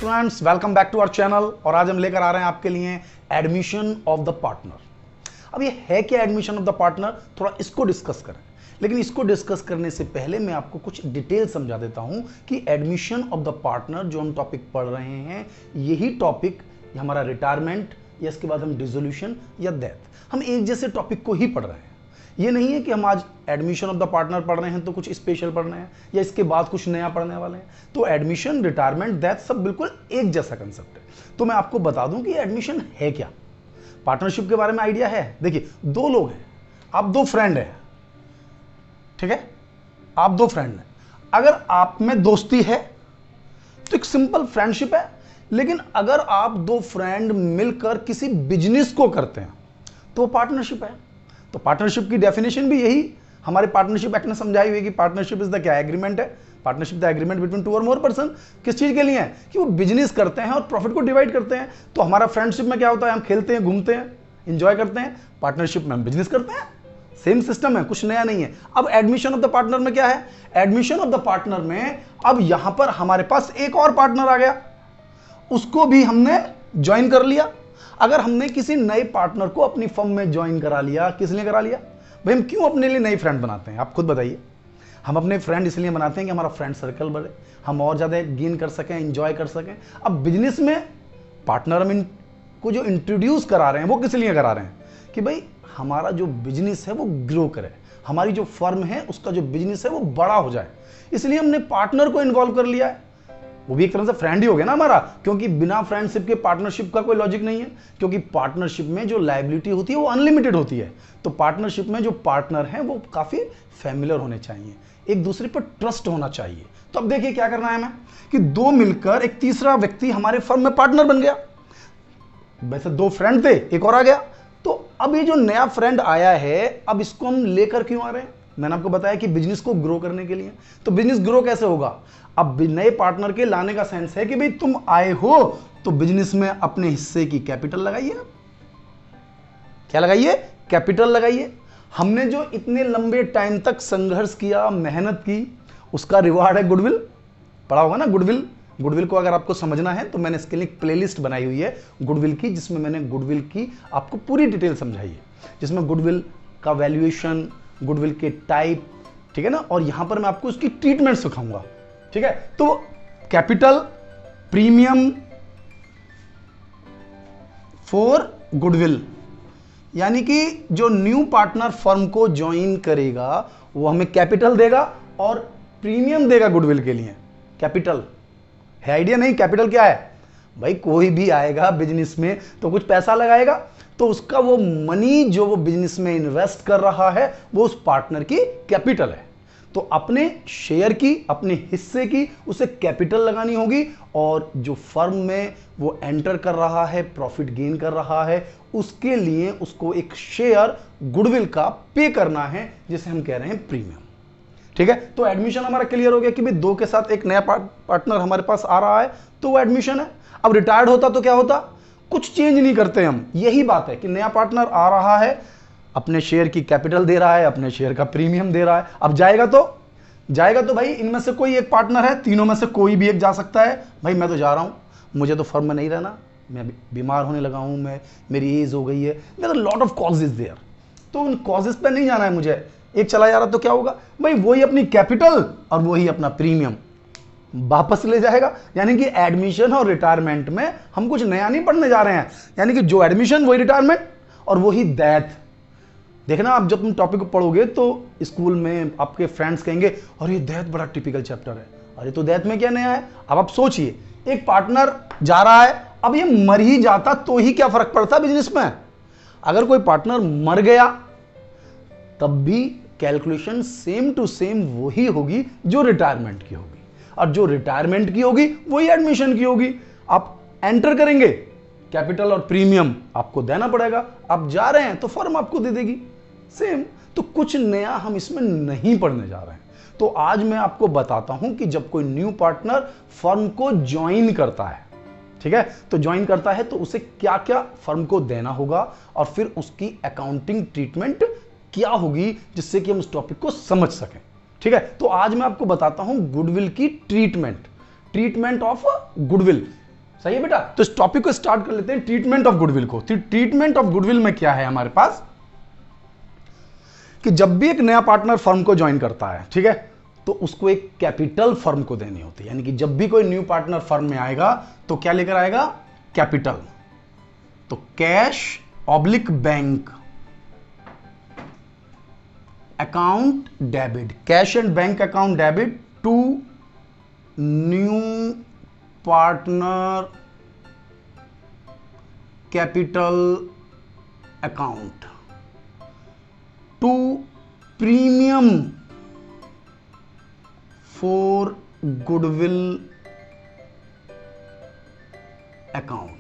Students, welcome back to our channel. और आज हम लेकर आ रहे हैं आपके लिए एडमिशन ऑफ द पार्टनर। अब ये है क्या एडमिशन ऑफ द पार्टनर, थोड़ा इसको डिस्कस करें। लेकिन इसको डिस्कस करने से पहले मैं आपको कुछ डिटेल समझा देता हूं कि एडमिशन ऑफ द पार्टनर जो हम टॉपिक पढ़ रहे हैं, यही टॉपिक हमारा रिटायरमेंट या इसके बाद हम डिसोल्यूशन या डेथ, हम एक जैसे टॉपिक को ही पढ़ रहे हैं। ये नहीं है कि हम आज एडमिशन ऑफ द पार्टनर पढ़ रहे हैं तो कुछ स्पेशल पढ़ रहे हैं या इसके बाद कुछ नया पढ़ने वाले हैं। तो एडमिशन, रिटायरमेंट, डेथ सब बिल्कुल एक जैसा कंसेप्ट है। तो मैं आपको बता दूं कि एडमिशन है क्या। पार्टनरशिप के बारे में आइडिया है। देखिए, दो लोग हैं, आप दो फ्रेंड हैं, ठीक है, आप दो फ्रेंड हैं। अगर आप में दोस्ती है तो एक सिंपल फ्रेंडशिप है। लेकिन अगर आप दो फ्रेंड मिलकर किसी बिजनेस को करते हैं तो पार्टनरशिप है। तो पार्टनरशिप की डेफिनेशन भी यही हमारे पार्टनरशिप एक्ट ने समझाई हुई है कि पार्टनरशिप इज द क्या एग्रीमेंट है। Partnership the agreement between two और मोर पर्सन। किस चीज के लिए है कि वो बिजनेस करते हैं और प्रॉफिट को डिवाइड करते हैं। तो हमारा फ्रेंडशिप में क्या होता है, हम खेलते हैं, घूमते हैं, इंजॉय करते हैं। पार्टनरशिप में हम बिजनेस करते हैं। सेम सिस्टम है, कुछ नया नहीं है। अब एडमिशन ऑफ द पार्टनर में क्या है, एडमिशन ऑफ द पार्टनर में अब यहां पर हमारे पास एक और पार्टनर आ गया, उसको भी हमने ज्वाइन कर लिया। अगर हमने किसी नए पार्टनर को अपनी फर्म में ज्वाइन करा लिया, किस लिए करा लिया भाई, हम क्यों अपने लिए नए फ्रेंड बनाते हैं, आप खुद बताइए। हम अपने फ्रेंड इसलिए बनाते हैं कि हमारा फ्रेंड सर्कल बढ़े, हम और ज्यादा गेन कर सकें, एंजॉय कर सकें। अब बिजनेस में पार्टनर हम इनको जो इंट्रोड्यूस करा रहे हैं वो किस लिए करा रहे हैं कि भाई हमारा जो बिजनेस है वो ग्रो करे, हमारी जो फर्म है उसका जो बिजनेस है वो बड़ा हो जाए। इसलिए हमने पार्टनर को इन्वॉल्व कर लिया है। वो भी एक तरह से फ्रेंड ही हो गया ना हमारा, क्योंकि बिना फ्रेंडशिप के पार्टनरशिप का कोई लॉजिक नहीं है। क्योंकि पार्टनरशिप में जो लायबिलिटी होती है वो अनलिमिटेड होती है। तो पार्टनरशिप में जो पार्टनर हैं वो काफी फैमिलियर होने चाहिए, एक दूसरे पर ट्रस्ट होना चाहिए। तो अब देखिए क्या करना है हमें कि दो मिलकर एक तीसरा व्यक्ति हमारे फर्म में पार्टनर बन गया। वैसे दो फ्रेंड थे, एक और आ गया। तो अब ये जो नया फ्रेंड आया है, अब इसको हम लेकर क्यों आ रहे हैं, मैंने आपको बताया कि बिजनेस को ग्रो करने के लिए। तो बिजनेस ग्रो कैसे होगा, अब नए पार्टनर के लाने का सेंस है कि भाई तुम आए हो तो बिजनेस में अपने हिस्से की कैपिटल लगाइए। क्या लगाइए, कैपिटल लगाइए। हमने जो इतने लंबे टाइम तक संघर्ष किया, मेहनत की, उसका रिवार्ड है गुडविल। पढ़ा होगा ना गुडविल। गुडविल को अगर आपको समझना है तो मैंने इसके लिए एक प्लेलिस्ट बनाई हुई है गुडविल की, जिसमें मैंने गुडविल की आपको पूरी डिटेल समझाई है, जिसमें गुडविल का वैल्यूएशन, गुडविल के टाइप, ठीक है ना, और यहां पर मैं आपको उसकी ट्रीटमेंट सिखाऊंगा, ठीक है। तो कैपिटल, प्रीमियम फॉर गुडविल, यानी कि जो न्यू पार्टनर फर्म को ज्वाइन करेगा वो हमें कैपिटल देगा और प्रीमियम देगा गुडविल के लिए। कैपिटल है आइडिया नहीं, कैपिटल क्या है भाई, कोई भी आएगा बिजनेस में तो कुछ पैसा लगाएगा, तो उसका वो मनी जो वो बिजनेस में इन्वेस्ट कर रहा है वो उस पार्टनर की कैपिटल है। तो अपने शेयर की, अपने हिस्से की उसे कैपिटल लगानी होगी, और जो फर्म में वो एंटर कर रहा है, प्रॉफिट गेन कर रहा है, उसके लिए उसको एक शेयर गुडविल का पे करना है, जिसे हम कह रहे हैं प्रीमियम, ठीक है। तो एडमिशन हमारा क्लियर हो गया कि भाई दो के साथ एक नया पार्टनर हमारे पास आ रहा है तो वो एडमिशन है। अब रिटायर्ड होता तो क्या होता, कुछ चेंज नहीं करते हम, यही बात है कि नया पार्टनर आ रहा है, अपने शेयर की कैपिटल दे रहा है, अपने शेयर का प्रीमियम दे रहा है। अब जाएगा तो भाई इनमें से कोई एक पार्टनर है, तीनों में से कोई भी एक जा सकता है। भाई मैं तो जा रहा हूं, मुझे तो फर्म में नहीं रहना, मैं बीमार होने लगा हूं, मेरी एज हो गई है, there are lot of causes there, तो उन कॉजेज पे नहीं जाना है मुझे। एक चला जा रहा तो क्या होगा भाई, वही अपनी कैपिटल और वही अपना प्रीमियम वापस ले जाएगा। यानी कि एडमिशन और रिटायरमेंट में हम कुछ नया नहीं पढ़ने जा रहे हैं, यानी कि जो एडमिशन वही रिटायरमेंट और वही डेथ। देखना, आप जब तुम टॉपिक को पढ़ोगे तो स्कूल में आपके फ्रेंड्स कहेंगे अरे डेथ बड़ा टिपिकल चैप्टर है, अरे तो डेथ में क्या नया है। अब आप सोचिए, एक पार्टनर जा रहा है, अब ये मर ही जाता तो ही क्या फर्क पड़ता बिजनेस में। अगर कोई पार्टनर मर गया तब भी कैलकुलेशन सेम टू सेम वही होगी जो रिटायरमेंट की होगी, और जो रिटायरमेंट की होगी वही एडमिशन की होगी। आप एंटर करेंगे, कैपिटल और प्रीमियम आपको देना पड़ेगा, आप जा रहे हैं तो फर्म आपको दे देगी सेम। तो कुछ नया हम इसमें नहीं पढ़ने जा रहे हैं। तो आज मैं आपको बताता हूं कि जब कोई न्यू पार्टनर फर्म को ज्वाइन करता है, ठीक है, तो ज्वाइन करता है तो उसे क्या क्या फर्म को देना होगा, और फिर उसकी अकाउंटिंग ट्रीटमेंट क्या होगी, जिससे कि हम उस टॉपिक को समझ सकें, ठीक है। तो आज मैं आपको बताता हूं गुडविल की ट्रीटमेंट ऑफ गुडविल। सही है बेटा। तो इस टॉपिक को स्टार्ट कर लेते हैं, ट्रीटमेंट ऑफ गुडविल को। तो ट्रीटमेंट ऑफ गुडविल में क्या है हमारे पास कि जब भी एक नया पार्टनर फर्म को ज्वाइन करता है, ठीक है, तो उसको एक कैपिटल फर्म को देनी होती है। यानी कि जब भी कोई न्यू पार्टनर फर्म में आएगा तो क्या लेकर आएगा? कैपिटल। तो cash oblique bank account debit, cash and bank account debit to new partner capital account to premium for goodwill account.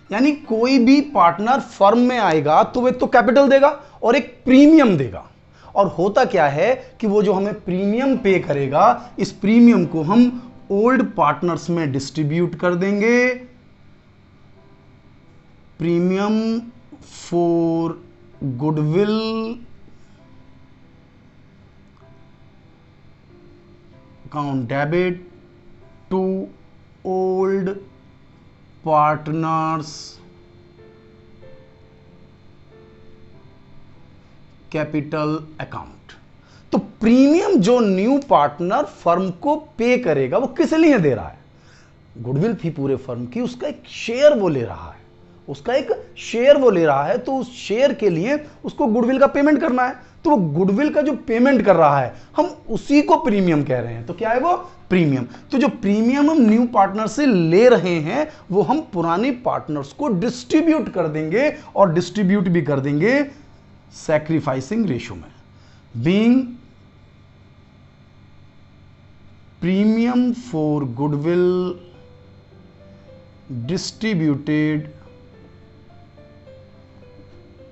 यानी कोई भी पार्टनर फर्म में आएगा तो वो एक तो कैपिटल देगा और एक प्रीमियम देगा। और होता क्या है कि वो जो हमें प्रीमियम पे करेगा, इस प्रीमियम को हम ओल्ड पार्टनर्स में डिस्ट्रीब्यूट कर देंगे। Premium for goodwill account debit to old partners capital account. तो प्रीमियम जो न्यू पार्टनर फर्म को पे करेगा वो किस लिए दे रहा है? गुडविल थी पूरे फर्म की, उसका एक शेयर वो ले रहा है, उसका एक शेयर वो ले रहा है। तो उस शेयर के लिए उसको गुडविल का पेमेंट करना है। तो वो गुडविल का जो पेमेंट कर रहा है हम उसी को प्रीमियम कह रहे हैं। तो क्या है वो? प्रीमियम। तो जो प्रीमियम हम न्यू पार्टनर से ले रहे हैं वो हम पुराने पार्टनर्स को डिस्ट्रीब्यूट कर देंगे, और डिस्ट्रीब्यूट भी कर देंगे सैक्रिफाइसिंग रेशियो में। Being premium for goodwill distributed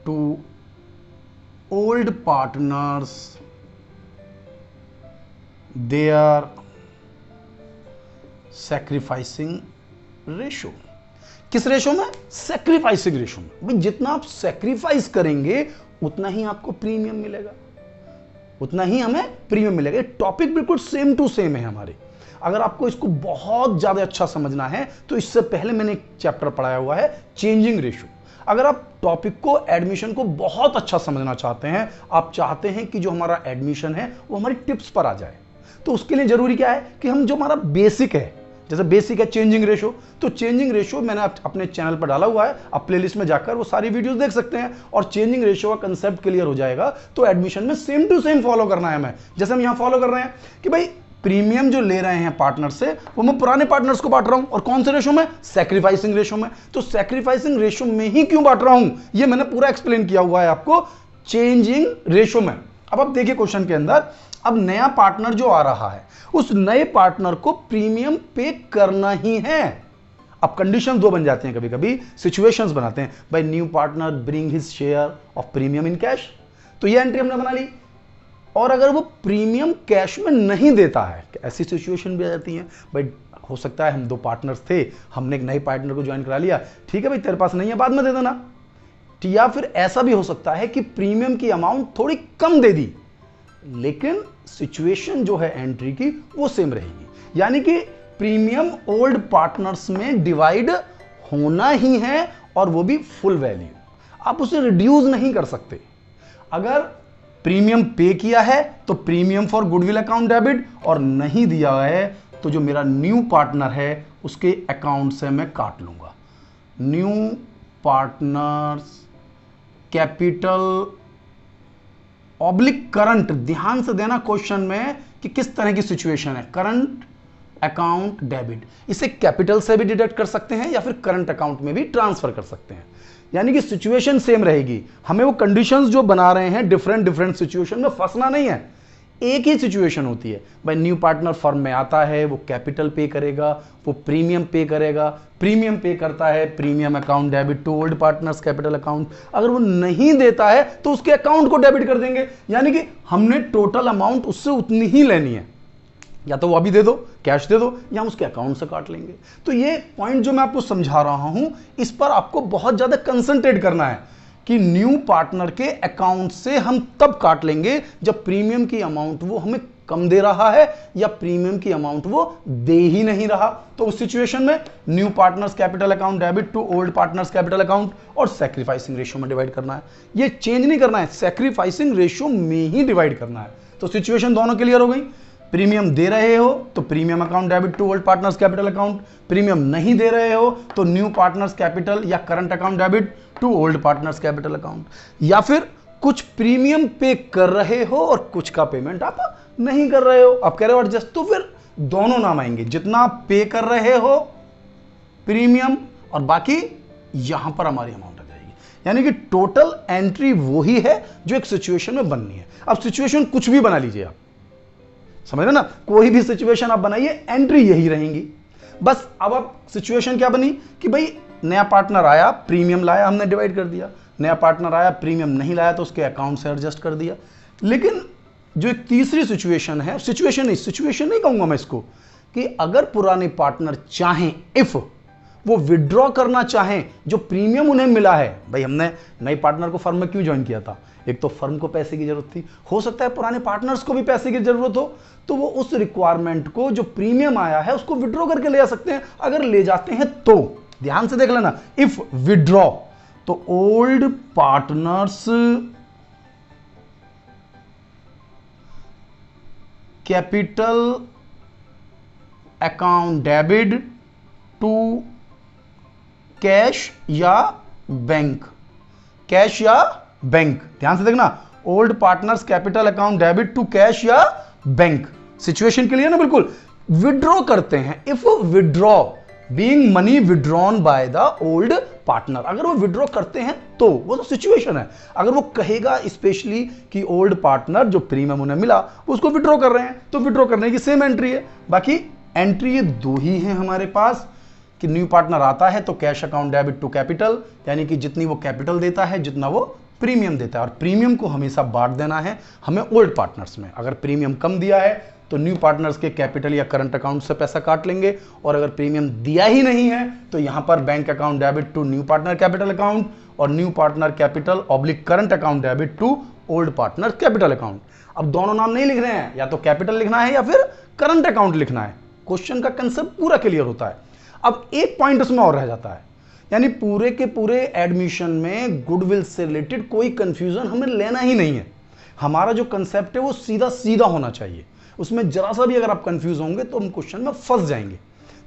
to old partners they are sacrificing ratio। किस रेशो में? सैक्रिफाइसिंग रेशो में। भाई जितना आप सैक्रिफाइस करेंगे उतना ही आपको प्रीमियम मिलेगा, उतना ही हमें प्रीमियम मिलेगा। टॉपिक बिल्कुल सेम टू सेम है हमारे। अगर आपको इसको बहुत ज्यादा अच्छा समझना है तो इससे पहले मैंने एक चैप्टर पढ़ाया हुआ है चेंजिंग रेशो। अगर आप टॉपिक को, एडमिशन को बहुत अच्छा समझना चाहते हैं, आप चाहते हैं कि जो हमारा एडमिशन है वो हमारी टिप्स पर आ जाए, तो उसके लिए जरूरी क्या है कि हम जो हमारा बेसिक है, जैसे बेसिक है चेंजिंग रेशो, तो चेंजिंग रेशो मैंने अपने चैनल पर डाला हुआ है, आप प्लेलिस्ट में जाकर वो सारी वीडियोस देख सकते हैं। और चेंजिंग रेशो का कंसेप्ट क्लियर हो जाएगा तो एडमिशन में सेम टू सेम फॉलो करना है हमें। जैसे हम यहां फॉलो कर रहे हैं कि भाई प्रीमियम जो ले रहे हैं पार्टनर से वो मैं पुराने पार्टनर्स को बांट रहा हूं, और कौन से रेशो में? सैक्रिफाइसिंग रेशो में। तो सैक्रिफाइसिंग रेशो में ही क्यों बांट रहा हूं ये मैंने पूरा एक्सप्लेन किया हुआ है आपको चेंजिंग रेशो में। अब आप देखिए क्वेश्चन के अंदर, अब नया पार्टनर जो आ रहा है उस नए पार्टनर को प्रीमियम पे करना ही है। अब कंडीशन दो बन जाते हैं, कभी कभी सिचुएशंस बनाते हैं। भाई new partner bring his share of premium in cash, तो ये एंट्री हमने बना ली। और अगर वो प्रीमियम कैश में नहीं देता है, ऐसी सिचुएशन भी आ जाती है। भाई हो सकता है हम दो पार्टनर्स थे, हमने एक नए पार्टनर को ज्वाइन करा लिया, ठीक है भाई तेरे पास नहीं है बाद में दे देना। या फिर ऐसा भी हो सकता है कि प्रीमियम की अमाउंट थोड़ी कम दे दी, लेकिन सिचुएशन जो है एंट्री की वो सेम रहेगी। यानी कि प्रीमियम ओल्ड पार्टनर्स में डिवाइड होना ही है, और वो भी फुल वैल्यू, आप उसे रिड्यूस नहीं कर सकते। अगर प्रीमियम पे किया है तो premium for goodwill account debit, और नहीं दिया है तो जो मेरा न्यू पार्टनर है उसके अकाउंट से मैं काट लूंगा। New partners capital oblique current, ध्यान से देना क्वेश्चन में कि किस तरह की सिचुएशन है। करंट अकाउंट डेबिट, इसे कैपिटल से भी डिडक्ट कर सकते हैं या फिर करंट अकाउंट में भी ट्रांसफर कर सकते हैं। यानी कि सिचुएशन सेम रहेगी, हमें वो कंडीशंस जो बना रहे हैं डिफरेंट सिचुएशन में फंसना नहीं है। एक ही सिचुएशन होती है। भाई न्यू पार्टनर फर्म में आता है, वो कैपिटल पे करेगा, वो प्रीमियम पे करेगा, प्रीमियम पे करता है premium account debit to old partners capital account. अगर वो नहीं देता है तो उसके अकाउंट को डेबिट कर देंगे। यानी कि हमने टोटल अमाउंट उससे उतनी ही लेनी है, या तो वो अभी दे दो, कैश दे दो, या हम उसके अकाउंट से काट लेंगे। तो ये पॉइंट जो मैं आपको समझा रहा हूं, इस पर आपको बहुत ज्यादा कंसंट्रेट करना है कि न्यू पार्टनर के अकाउंट से हम तब काट लेंगे जब प्रीमियम की अमाउंट वो हमें कम दे रहा है या प्रीमियम की अमाउंट वो दे ही नहीं रहा। तो उस सिचुएशन में new partners capital account debit to old partners capital account और सैक्रिफाइसिंग रेशियो में डिवाइड करना है। ये चेंज नहीं करना है, सैक्रिफाइसिंग रेशियो में ही डिवाइड करना है। तो सिचुएशन दोनों क्लियर हो गई। प्रीमियम दे रहे हो तो premium account debit to old partners capital account, premium नहीं दे रहे हो तो न्यू पार्टनर्स कैपिटल या current account debit to old partners capital account. या फिर कुछ प्रीमियम पे कर रहे हो और कुछ का पेमेंट आप नहीं कर रहे हो, आप कह रहे हो एडजस्ट, तो फिर दोनों नाम आएंगे, जितना पे कर रहे हो प्रीमियम और बाकी यहां पर हमारी अमाउंट आ जाएगी। यानी कि टोटल एंट्री वही है जो एक सिचुएशन में बननी है। अब सिचुएशन कुछ भी बना लीजिए आप, समझ रहे ना, कोई भी सिचुएशन आप बनाइए एंट्री यही रहेंगी। बस अब आप सिचुएशन क्या बनी कि भाई नया पार्टनर आया, प्रीमियम लाया, हमने डिवाइड कर दिया। नया पार्टनर आया, प्रीमियम नहीं लाया तो उसके अकाउंट से एडजस्ट कर दिया। लेकिन जो एक तीसरी सिचुएशन है, सिचुएशन नहीं कहूंगा मैं इसको, कि अगर पुराने पार्टनर चाहें, इफ वो विड्रॉ करना चाहें जो प्रीमियम उन्हें मिला है, भाई हमने नए पार्टनर को फर्म में क्यों ज्वाइन किया था, एक तो फर्म को पैसे की जरूरत थी, हो सकता है पुराने पार्टनर्स को भी पैसे की जरूरत हो, तो वो उस रिक्वायरमेंट को जो प्रीमियम आया है उसको विड्रॉ करके ले आ सकते हैं। अगर ले जाते हैं तो ध्यान से देख लेना, इफ विड्रॉ तो old partners capital account debit to cash या बैंक, कैश या बैंक, ध्यान से देखना, old partners capital account debit to cash या बैंक। सिचुएशन के लिए ना बिल्कुल विड्रॉ करते हैं, if withdraw being money withdrawn by the old partner, अगर वो विड्रॉ करते हैं तो वो तो सिचुएशन है। अगर वो कहेगा स्पेशली कि ओल्ड पार्टनर जो प्रीमियम उन्हें मिला उसको विड्रॉ कर रहे हैं, तो विड्रॉ करने की सेम एंट्री है। बाकी एंट्री ये दो ही है हमारे पास, कि न्यू पार्टनर आता है तो cash account debit to capital, यानी कि जितनी वो कैपिटल देता है जितना वो प्रीमियम देता है, और प्रीमियम को हमेशा बांट देना है हमें ओल्ड पार्टनर्स में। अगर प्रीमियम कम दिया है तो न्यू पार्टनर्स के कैपिटल या करंट अकाउंट से पैसा काट लेंगे, और अगर प्रीमियम दिया ही नहीं है तो यहां पर bank account debit to new partner capital account और new partner capital oblique current account debit to old partner capital account. अब दोनों नाम नहीं लिख रहे हैं, या तो कैपिटल लिखना है या फिर करंट अकाउंट लिखना है। क्वेश्चन का कंसेप्ट पूरा क्लियर होता है। अब एक पॉइंट उसमें और रह जाता है, यानी पूरे के पूरे एडमिशन में गुडविल से रिलेटेड कोई कंफ्यूजन हमें लेना ही नहीं है। हमारा जो कंसेप्ट है वो सीधा सीधा होना चाहिए, उसमें जरा सा भी अगर आप कंफ्यूज होंगे तो हम क्वेश्चन में फंस जाएंगे।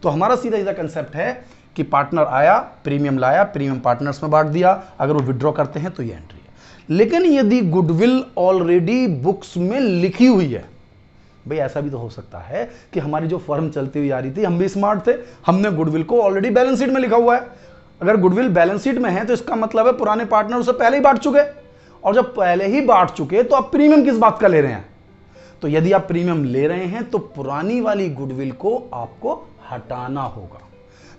तो हमारा सीधा सीधा कंसेप्ट है कि पार्टनर आया, प्रीमियम लाया, प्रीमियम पार्टनर्स में बांट दिया, अगर वो विड्रॉ करते हैं तो ये एंट्री है। लेकिन यदि गुडविल ऑलरेडी बुक्स में लिखी हुई है, भाई ऐसा भी तो हो सकता है कि हमारी जो फर्म चलती हुई आ रही थी, हम भी स्मार्ट थे, हमने गुडविल को ऑलरेडी बैलेंस शीट में लिखा हुआ है। अगर गुडविल बैलेंस शीट में है तो इसका मतलब है पुराने पार्टनर उसे पहले ही बांट चुके, और जब पहले ही बांट चुके तो आप प्रीमियम किस बात का ले रहे हैं। तो यदि आप प्रीमियम ले रहे हैं तो पुरानी वाली गुडविल को आपको हटाना होगा,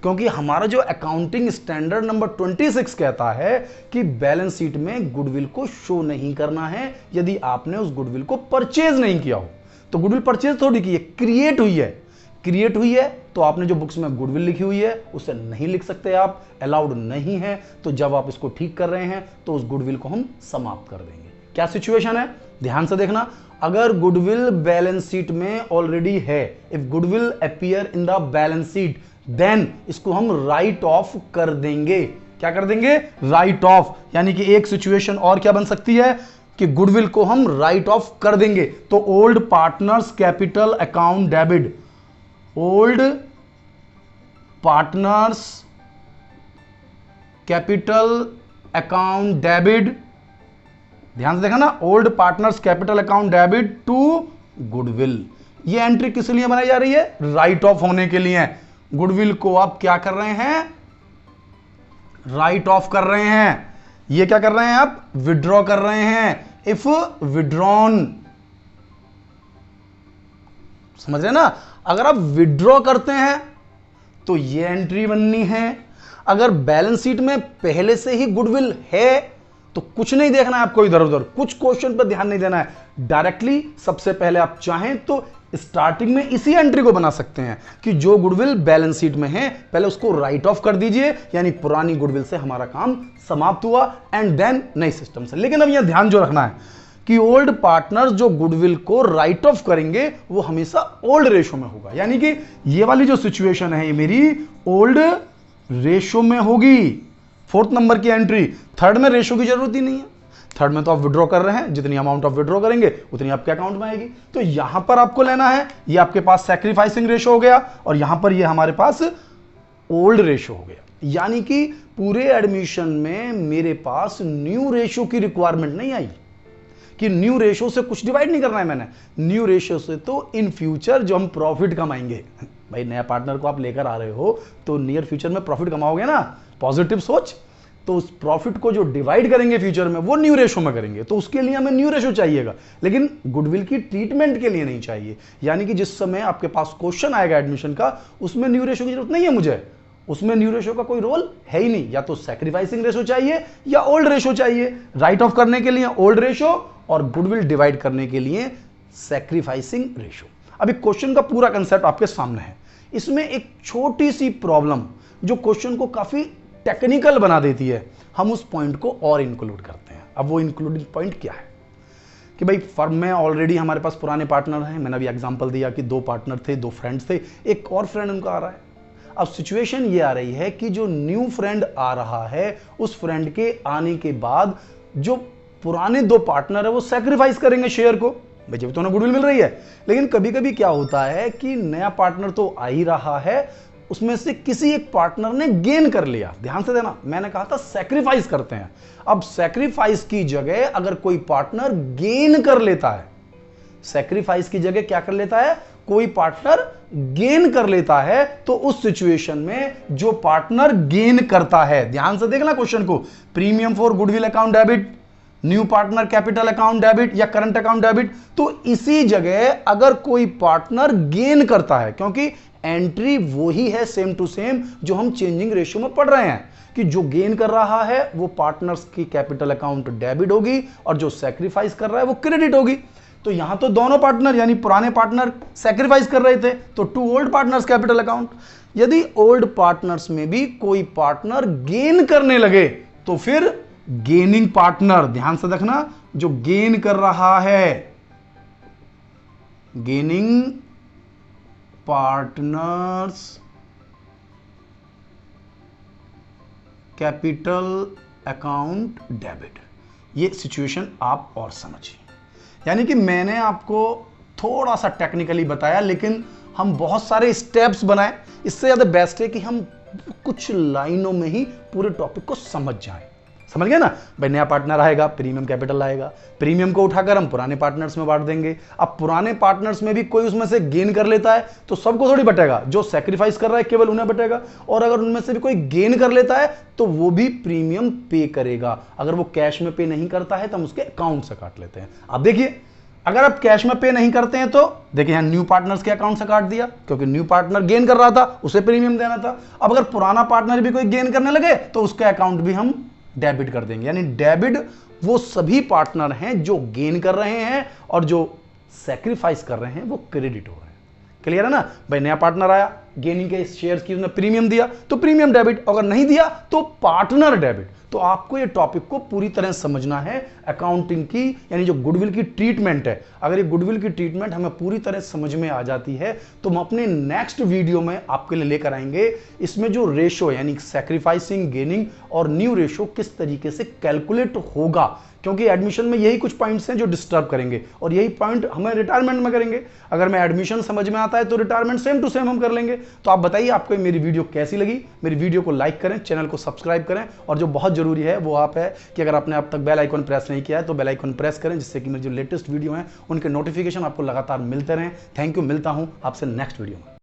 क्योंकि हमारा जो अकाउंटिंग स्टैंडर्ड नंबर 26 कहता है कि बैलेंस शीट में गुडविल को शो नहीं करना है यदि आपने उस गुडविल को परचेज नहीं किया हो। तो गुडविल परचेज थोड़ी की है, क्रिएट हुई है। क्रिएट हुई है तो आपने जो बुक्स में गुडविल लिखी हुई है उसे नहीं लिख सकते आप, अलाउड नहीं है। तो जब आप इसको ठीक कर रहे हैं तो उस गुडविल को हम समाप्त कर देंगे। क्या सिचुएशन है, ध्यान से देखना। अगर गुडविल बैलेंस शीट में ऑलरेडी है, if goodwill appear in the balance sheet, then इसको हम राइट ऑफ कर देंगे। क्या कर देंगे, राइट ऑफ। यानी कि एक सिचुएशन और क्या बन सकती है कि गुडविल को हम राइट ऑफ कर देंगे। तो old partners capital account debit, old partners capital account debit, ध्यान से देखा ना, old partners capital account debit to goodwill. ये एंट्री किस लिए बनाई जा रही है, राइट ऑफ होने के लिए। गुडविल को आप क्या कर रहे हैं, राइट ऑफ कर रहे हैं। ये क्या कर रहे हैं आप, विड्रॉ कर रहे हैं। इफ विड्रॉन, समझ रहे ना, अगर आप विड्रॉ करते हैं तो ये एंट्री बननी है। अगर बैलेंस शीट में पहले से ही गुडविल है तो कुछ नहीं देखना है आपको इधर उधर, कुछ क्वेश्चन पर ध्यान नहीं देना है। डायरेक्टली सबसे पहले आप चाहें तो स्टार्टिंग में इसी एंट्री को बना सकते हैं कि जो गुडविल बैलेंस शीट में है पहले उसको राइट ऑफ कर दीजिए, यानी पुरानी गुडविल से हमारा काम समाप्त हुआ, एंड देन नई सिस्टम से। लेकिन अब यहां ध्यान जो रखना है कि ओल्ड पार्टनर जो गुडविल को राइट ऑफ करेंगे वो हमेशा ओल्ड रेशो में होगा, यानी कि ये वाली जो सिचुएशन है ये मेरी ओल्ड रेशो में होगी। फोर्थ नंबर की एंट्री। थर्ड में रेशो की जरूरत ही नहीं है, थर्ड में तो आप विड्रॉ कर रहे हैं, जितनी अमाउंट आप विड्रॉ करेंगे उतनी आपके अकाउंट में आएगी। तो यहां पर आपको लेना है, ये आपके पास सैक्रिफाइसिंग रेशो हो गया और यहां पर ये हमारे पास ओल्ड रेशो हो गया, यानी कि पूरे एडमिशन में मेरे पास न्यू रेशो की रिक्वायरमेंट नहीं आई कि न्यू रेशो से कुछ डिवाइड नहीं करना है मैंने। न्यू रेशो से तो इन फ्यूचर जो हम प्रॉफिट कमाएंगे, भाई नया पार्टनर को आप लेकर आ रहे हो तो नियर फ्यूचर में प्रॉफिट कमाओगे ना, पॉजिटिव सोच। तो उस प्रॉफिट को जो डिवाइड करेंगे फ्यूचर में वो न्यू रेशो में करेंगे, तो उसके लिए हमें न्यू रेशो चाहिएगा, लेकिन गुडविल की ट्रीटमेंट के लिए नहीं चाहिए। यानी कि जिस समय आपके पास क्वेश्चन आएगा एडमिशन का, उसमें न्यू रेशो की जरूरत नहीं है मुझे, उसमें न्यू रेशो का कोई रोल है ही नहीं। या तो सैक्रिफाइसिंग रेशो चाहिए या ओल्ड रेशो चाहिए। राइट ऑफ करने के लिए ओल्ड रेशो और गुडविल डिवाइड करने के लिए सैक्रिफाइसिंग रेशो। अभी क्वेश्चन का पूरा कंसेप्ट आपके सामने है। इसमें एक छोटी सी प्रॉब्लम जो क्वेश्चन को काफी टेक्निकल बना देती है, हम उस पॉइंट को और इंक्लूड करते हैं। अब वो इंक्लूडिंग पॉइंट क्या है कि भाई फर्म में ऑलरेडी हमारे पास पुराने पार्टनर हैं। मैंने अभी एग्जांपल दिया कि 2 पार्टनर थे, 2 फ्रेंड्स थे, एक और फ्रेंड उनका आ रहा है। अब सिचुएशन ये आ रही है कि जो न्यू फ्रेंड आ रहा है, उस फ्रेंड के आने के बाद जो पुराने 2 पार्टनर है वो सैक्रिफाइस करेंगे शेयर को, भाई जब तो उन्हें गुडविल मिल रही है। लेकिन कभी कभी क्या होता है कि नया पार्टनर तो आ ही रहा है, उसमें से किसी एक पार्टनर ने गेन कर लिया। ध्यान से देना, मैंने कहा था सैक्रिफाइस करते हैं। अब सैक्रिफाइस की जगह अगर कोई पार्टनर गेन कर लेता है, सैक्रिफाइस की जगह क्या कर लेता है, कोई पार्टनर गेन कर लेता है, तो उस सिचुएशन में जो पार्टनर गेन करता है, ध्यान से देखना क्वेश्चन को, premium for goodwill account debit, new partner capital account debit या करंट अकाउंट डेबिट, तो इसी जगह अगर कोई पार्टनर गेन करता है, क्योंकि एंट्री वही है सेम टू सेम जो हम चेंजिंग रेशियो में पढ़ रहे हैं कि जो गेन कर रहा है वो पार्टनर्स की कैपिटल अकाउंट डेबिट होगी और जो सैक्रिफाइस कर रहा है वो क्रेडिट होगी। तो यहां तो दोनों पार्टनर यानी पुराने पार्टनर सैक्रिफाइस कर रहे थे, तो 2 ओल्ड पार्टनर्स कैपिटल अकाउंट। यदि ओल्ड पार्टनर्स में भी कोई पार्टनर गेन करने लगे तो फिर गेनिंग पार्टनर, ध्यान से देखना, जो गेन कर रहा है, gaining partners capital account debit. ये सिचुएशन आप और समझिए। यानी कि मैंने आपको थोड़ा सा टेक्निकली बताया, लेकिन हम बहुत सारे स्टेप्स बनाए। इससे ज्यादा बेस्ट है कि हम कुछ लाइनों में ही पूरे टॉपिक को समझ जाएं। समझ गए ना भाई, नया पार्टनर आएगा, प्रीमियम कैपिटल आएगा, प्रीमियम को उठाकर हम पुराने पार्टनर्स में बांट देंगे। अब पुराने पार्टनर्स में भी कोई उसमें से गेन कर लेता है तो सबको थोड़ी बटेगा, जो सैक्रिफाइस कर रहा है केवल उन्हें बटेगा। और अगर उनमें से भी कोई गेन कर लेता है तो वो भी प्रीमियम पे करेगा। अगर वो कैश में पे नहीं करता है तो हम उसके अकाउंट से काट लेते हैं। अब देखिए, अगर आप कैश में पे नहीं करते हैं तो देखिए यहां न्यू पार्टनर्स के अकाउंट से काट दिया, क्योंकि न्यू पार्टनर गेन कर रहा था, उसे प्रीमियम देना था। अब अगर पुराना पार्टनर भी कोई गेन करने लगे तो उसका अकाउंट भी हम डेबिट कर देंगे। यानी डेबिट वो सभी पार्टनर हैं जो गेन कर रहे हैं और जो सैक्रिफाइस कर रहे हैं वो क्रेडिट हो रहे हैं। क्लियर है ना भाई, नया पार्टनर आया, गेनिंग के शेयर्स की उसने प्रीमियम दिया तो प्रीमियम डेबिट, अगर नहीं दिया तो पार्टनर डेबिट। तो आपको ये टॉपिक को पूरी तरह समझना है अकाउंटिंग की, यानी जो गुडविल की ट्रीटमेंट है। अगर ये गुडविल की ट्रीटमेंट हमें पूरी तरह समझ में आ जाती है तो हम अपने नेक्स्ट वीडियो में आपके लिए लेकर आएंगे इसमें जो रेशो यानी सैक्रिफाइसिंग, गेनिंग और न्यू रेशो किस तरीके से कैलकुलेट होगा, क्योंकि एडमिशन में यही कुछ पॉइंट्स हैं जो डिस्टर्ब करेंगे और यही पॉइंट हमें रिटायरमेंट में करेंगे। अगर मैं एडमिशन समझ में आता है तो रिटायरमेंट सेम टू सेम हम कर लेंगे। तो आप बताइए आपको मेरी वीडियो कैसी लगी। मेरी वीडियो को लाइक करें, चैनल को सब्सक्राइब करें, और जो बहुत जरूरी है वो आप है कि अगर आपने अब तक बेल आइकन प्रेस नहीं किया है तो बेल आइकन प्रेस करें, जिससे कि मेरी जो लेटेस्ट वीडियो है उनके नोटिफिकेशन आपको लगातार मिलते रहें। थैंक यू, मिलता हूं आपसे नेक्स्ट वीडियो में।